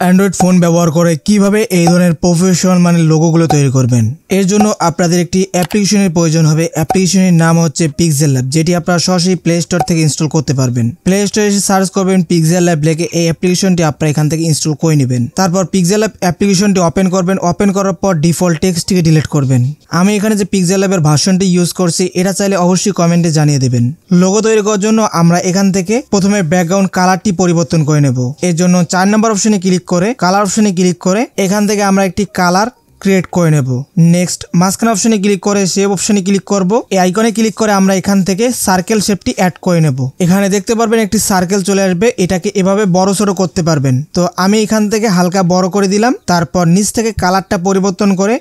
Android phone ব্যবহার করে কিভাবে এই ধরনের প্রফেশনাল মানের লোগোগুলো তৈরি করবেন। এর জন্য আপনাদের একটি অ্যাপ্লিকেশনের প্রয়োজন হবে। অ্যাপ্লিকেশনের নাম হচ্ছে পিক্সেল ল্যাব, যেটি আপনারা সরাসরি প্লে স্টোর থেকে ইনস্টল করতে পারবেন। প্লে স্টোরে এসে সার্চ করবেন পিক্সেল ল্যাব লিখে, এই অ্যাপ্লিকেশনটি আপনারা এখান থেকে ইনস্টল করে নেবেন। তারপর পিক্সেল ল্যাব অ্যাপ্লিকেশনটি ওপেন করবেন। ওপেন করার পর ডিফল্ট টেক্সটটিকে ডিলিট করবেন। আমি এখানে যে পিক্সেল ল্যাবের ভার্সনটি ইউজ করছি এটা চাইলে অবশ্যই কমেন্টে জানিয়ে দেবেন। লোগো তৈরি করার জন্য আমরা এখান থেকে প্রথমে ব্যাকগ্রাউন্ড কালারটি পরিবর্তন করে নেব। এর জন্য 4 নম্বর অপশনে ক্লিক করে কালার অপশনে ক্লিক করে এখান থেকে আমরা একটি কালার ক্রিয়েট করে নেব। নেক্সট মাঝখানে অপশনে ক্লিক করে সেভ অপশনে ক্লিক করব। এই আইকনে ক্লিক করে আমরা এখান থেকে সার্কেল শেপটি অ্যাড করে নেব। এখানে দেখতে পারবেন একটি সার্কেল চলে আসবে, এটাকে এভাবে বড় ছোট করতে পারবেন। তো আমি এখান থেকে হালকা বড় করে দিলাম। তারপর নিচ থেকে কালারটা পরিবর্তন করে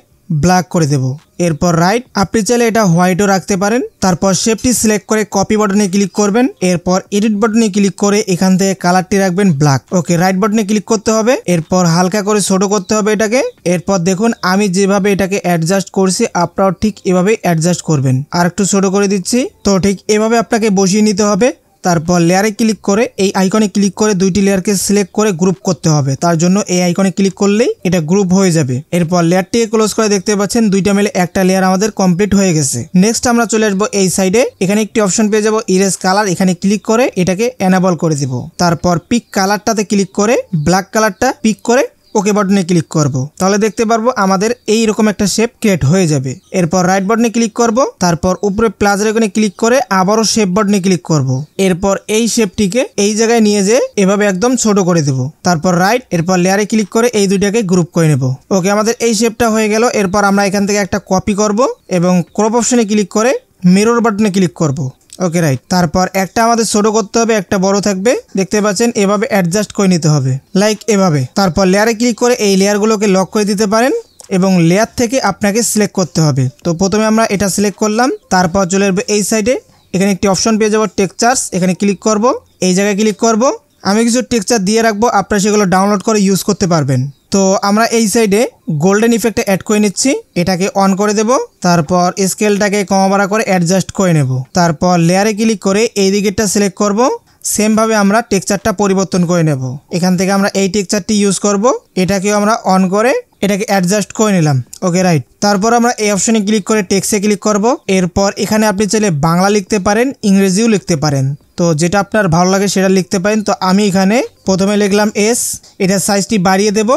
ব্ল্যাক করে দেব। এরপর রাইট, আপনি চাইলে এটা হোয়াইটও রাখতে পারেন। তারপর শেপটি সিলেক্ট করে কপি বাটনে ক্লিক করবেন। এরপর এডিট বাটনে ক্লিক করে এখান থেকে কালারটি রাখবেন ব্ল্যাক। ওকে, রাইট বাটনে ক্লিক করতে হবে। এরপর হালকা করে ছোট করতে হবে এটাকে। এরপর দেখুন আমি যেভাবে এটাকে অ্যাডজাস্ট করছি আপনারাও ঠিক এভাবেই অ্যাডজাস্ট করবেন। আর একটু ছোট করে দিচ্ছি। তো ঠিক এভাবে আপনাকে বসিয়ে নিতে হবে। তারপর লেয়ারে ক্লিক করে এই আইকনে ক্লিক করে দুইটি লেয়ারকে সিলেক্ট করে গ্রুপ করতে হবে। তার জন্য এই আইকনে ক্লিক করলেই এটা গ্রুপ হয়ে যাবে। এরপর লেয়ারটিকে ক্লোজ করে দেখতে পাচ্ছেন দুইটা মিলে একটা লেয়ার আমাদের কমপ্লিট হয়ে গেছে। নেক্সট আমরা চলে আসবো এই সাইডে। এখানে একটি অপশন পেয়ে যাবো ইরেজ কালার, এখানে ক্লিক করে এটাকে এনাবল করে দিব। তারপর পিক কালারটাতে ক্লিক করে ব্ল্যাক কালারটা পিক করে ওকে বাটনে ক্লিক করব। তাহলে দেখতে পারবো আমাদের এই রকম একটা শেপ ক্রিয়েট হয়ে যাবে। এরপর রাইট বাটনে ক্লিক করব। তারপর উপরে প্লাস আইকনে ক্লিক করে আবারও শেপ বাটনে ক্লিক করব। এরপর এই শেপটিকে এই জায়গায় নিয়ে যেয়ে এভাবে একদম ছোট করে দেব। তারপর রাইট, এরপর লেয়ারে ক্লিক করে এই দুইটাকে গ্রুপ করে নেব। ওকে, আমাদের এই শেপটা হয়ে গেল। এরপর আমরা এখান থেকে একটা কপি করব এবং ক্রপ অপশনে ক্লিক করে মিরর বাটনে ক্লিক করব। ওকে রাইট, তারপর একটা আমাদের ছোট করতে হবে, একটা বড় থাকবে। দেখতে পাচ্ছেন এভাবে অ্যাডজাস্ট করে নিতে হবে, লাইক এভাবে। তারপর লেয়ারে ক্লিক করে এই লেয়ারগুলোকে লক করে দিতে পারেন এবং লেয়ার থেকে আপনাকে সিলেক্ট করতে হবে। তো প্রথমে আমরা এটা সিলেক্ট করলাম। তারপর চলে আসবে এই সাইডে, এখানে একটি অপশন পেয়ে যাবো টেক্সচার্স, এখানে ক্লিক করব। এই জায়গায় ক্লিক করব। আমি কিছু টেক্সচার দিয়ে রাখবো, আপনারা সেগুলো ডাউনলোড করে ইউজ করতে পারবেন। তো আমরা এই সাইডে গোল্ডেন ইফেক্টটা অ্যাড করে নিচ্ছি, এটাকে অন করে দেব। তারপর স্কেলটাকে কমা বাড়া করে অ্যাডজাস্ট করে নেব। তারপর লেয়ারে ক্লিক করে এই দিকেরটা সিলেক্ট করব। সেমভাবে আমরা টেক্সচারটা পরিবর্তন করে নেব। এখান থেকে আমরা এই টেক্সচারটি ইউজ করব, এটাকেও আমরা অন করে এটাকে অ্যাডজাস্ট করে নিলাম। ওকে রাইট, তারপর আমরা এই অপশনে ক্লিক করে টেক্সটে ক্লিক করব। এরপর এখানে আপনি চাইলে বাংলা লিখতে পারেন, ইংরেজিও লিখতে পারেন। তো যেটা আপনার ভালো লাগে সেটা লিখতে পারেন। তো আমি এখানে প্রথমে লিখলাম এস, এটার সাইজটি বাড়িয়ে দেব।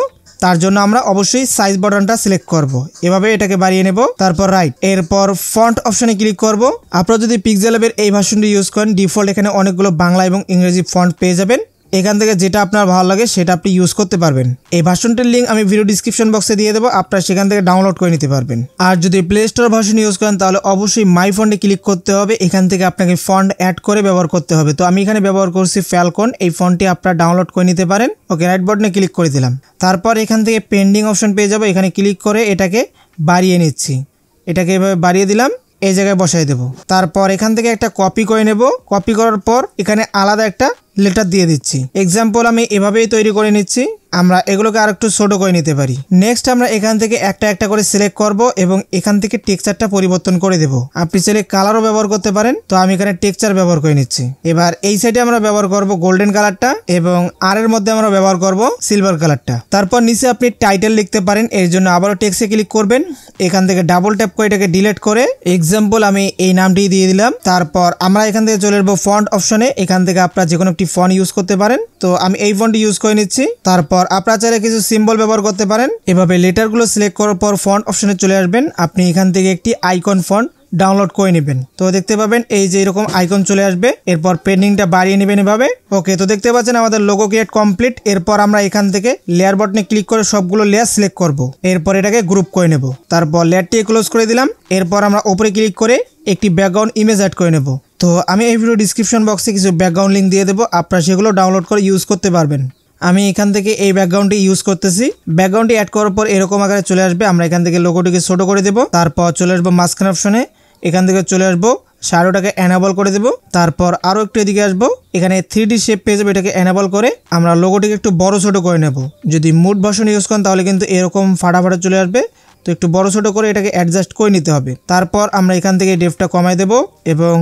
তার জন্য আমরা অবশ্যই সাইজ বাটনটা সিলেক্ট করব, এভাবে এটাকে বাড়িয়ে নেব। তারপর রাইট, এরপর ফন্ট অপশনে ক্লিক করব। আপনারা যদি পিক্সেল ল্যাবের এই ভার্সনটি ইউজ করেন ডিফল্ট এখানে অনেকগুলো বাংলা এবং ইংরেজি ফন্ট পেয়ে যাবেন। এখান থেকে যেটা আপনার ভালো লাগে সেটা আপনি ইউজ করতে পারবেন। এই ভার্সনটির লিঙ্ক আমি ভিডিও ডিসক্রিপশন বক্সে দিয়ে দেবো, আপনারা সেখান থেকে ডাউনলোড করে নিতে পারবেন। আর যদি প্লে স্টোর ভার্সন ইউজ করেন তাহলে অবশ্যই মাই ফন্টে ক্লিক করতে হবে। এখান থেকে আপনাকে ফন্ট অ্যাড করে ব্যবহার করতে হবে। তো আমি এখানে ব্যবহার করছি ফ্যালকন, এই ফন্টটি আপনারা ডাউনলোড করে নিতে পারেন। ওকে, রাইট বাটনে ক্লিক করে দিলাম। তারপর এখান থেকে পেন্ডিং অপশন পেয়ে যাবো, এখানে ক্লিক করে এটাকে বাড়িয়ে নিচ্ছি। এটাকে এভাবে বাড়িয়ে দিলাম, এই জায়গায় বসাই দেব। তারপর এখান থেকে একটা কপি করে নেব। কপি করার পর এখানে আলাদা একটা লেটার দিয়ে দিচ্ছি। এক্সাম্পল আমি এভাবেই তৈরি করে নিচ্ছি। আমরা এগুলোকে আরেকটু ছোট করে নিতে পারি। নেক্সট আমরা এখান থেকে একটা একটা করে সিলেক্ট করব এবং এখান থেকে টেক্সচারটা পরিবর্তন করে দেব। আপনি চাইলে কালারও ব্যবহার করতে পারেন। তো আমি এখানে টেক্সচার ব্যবহার করে নিচ্ছি। এবার এই সাইডে আমরা ব্যবহার করব গোল্ডেন কালারটা এবং আর এর মধ্যে আমরা ব্যবহার করব সিলভার কালারটা। তারপর নিচে আপনি টাইটেল লিখতে পারেন, এর জন্য আবারও টেক্সটে ক্লিক করবেন। এখান থেকে ডাবল ট্যাপ করে এটাকে ডিলিট করে এক্সাম্পল আমি এই নামটি দিয়ে দিলাম। তারপর আমরা এখান থেকে চলে আসবো ফন্ট অপশনে, এখান থেকে আপনারা যে কোনো একটি ফন্ট ইউজ করতে পারেন। তো আমি এই ফন্টটি ইউজ করে নিচ্ছি। তারপর আপনারা চাইলে কিছু সিম্বল ব্যবহার করতে পারেন। এভাবে লেটারগুলো সিলেক্ট করার পর ফন্ট অপশনে চলে আসবেন। আপনি এখান থেকে একটি আইকন ফন্ট ডাউনলোড করে নেবেন। তো দেখতে পাবেন এই যে এরকম আইকন চলে আসবে। এরপর পেন্ডিংটা বাড়িয়ে নেবেন এভাবে। ওকে, তো দেখতে পাচ্ছেন আমাদের লোগো ক্রিয়েট কমপ্লিট। এরপর আমরা এখান থেকে লেয়ার বাটনে ক্লিক করে সবগুলো লেয়ার সিলেক্ট করব। এরপর এটাকে গ্রুপ করে নেব। তারপর লেয়ারটি ক্লোজ করে দিলাম। এরপর আমরা উপরে ক্লিক করে একটি ব্যাকগ্রাউন্ড ইমেজ অ্যাড করে নেব। তো আমি এই ভিডিও ডিসক্রিপশন বক্সে কিছু ব্যাকগ্রাউন্ড লিঙ্ক দিয়ে দেবো, আপনারা সেগুলো ডাউনলোড করে ইউজ করতে পারবেন। আমি এখান থেকে এই ব্যাকগ্রাউন্ডটি ইউজ করতেছি। ব্যাকগ্রাউন্ডটি অ্যাড করার পর এরকম আকারে চলে আসবে। আমরা এখান থেকে লোগোটিকে ছোট করে দেব। তারপর চলে আসবো মাঝখানে অপশনে, এখান থেকে চলে আসবো শ্যাডোটাকে এনাবল করে দেব। তারপর আরও একটু এদিকে আসবো, এখানে 3D শেপ পেয়ে যাবে, এটাকে এনাবল করে আমরা লোগোটিকে একটু বড় ছোট করে নেব। যদি মুড ভার্সন ইউজ করেন তাহলে কিন্তু এরকম ফাটা ফাটা চলে আসবে। তো একটু বড় ছোট করে এটাকে অ্যাডজাস্ট করে নিতে হবে। তারপর আমরা এখান থেকে ডেপথটা কমাই দেব এবং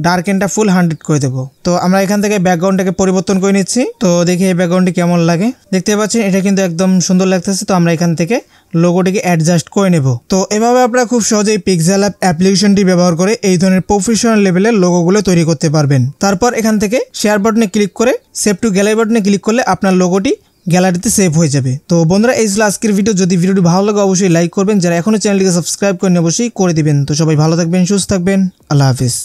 ডার্কেনটা ফুল 100 করে দেবো। তো আমরা এখান থেকে ব্যাকগ্রাউন্ডটাকে পরিবর্তন করে নিচ্ছি। তো দেখি এই ব্যাকগ্রাউন্ডটি কেমন লাগে। দেখতে পাচ্ছেন এটা কিন্তু একদম সুন্দর লাগতেছে। তো আমরা এখান থেকে লোগোটিকে অ্যাডজাস্ট করে নেব। তো এভাবে আপনারা খুব সহজেই পিক্সেল ল্যাব অ্যাপ্লিকেশনটি ব্যবহার করে এই ধরনের প্রফেশনাল লেভেলের লোগোগুলো তৈরি করতে পারবেন। তারপর এখান থেকে শেয়ার বাটনে ক্লিক করে সেভ টু গ্যালারি বাটনে ক্লিক করলে আপনার লোগোটি গ্যালারিতে সেভ হয়ে যাবে। তো বন্ধুরা এই ছিল আজকের ভিডিও। যদি ভিডিওটি ভালো লাগে অবশ্যই লাইক করবেন, যারা এখনো চ্যানেলটিকে সাবস্ক্রাইব করেন অবশ্যই করে দিবেন। তো সবাই ভালো থাকবেন, সুস্থ থাকবেন, আল্লাহ হাফিজ।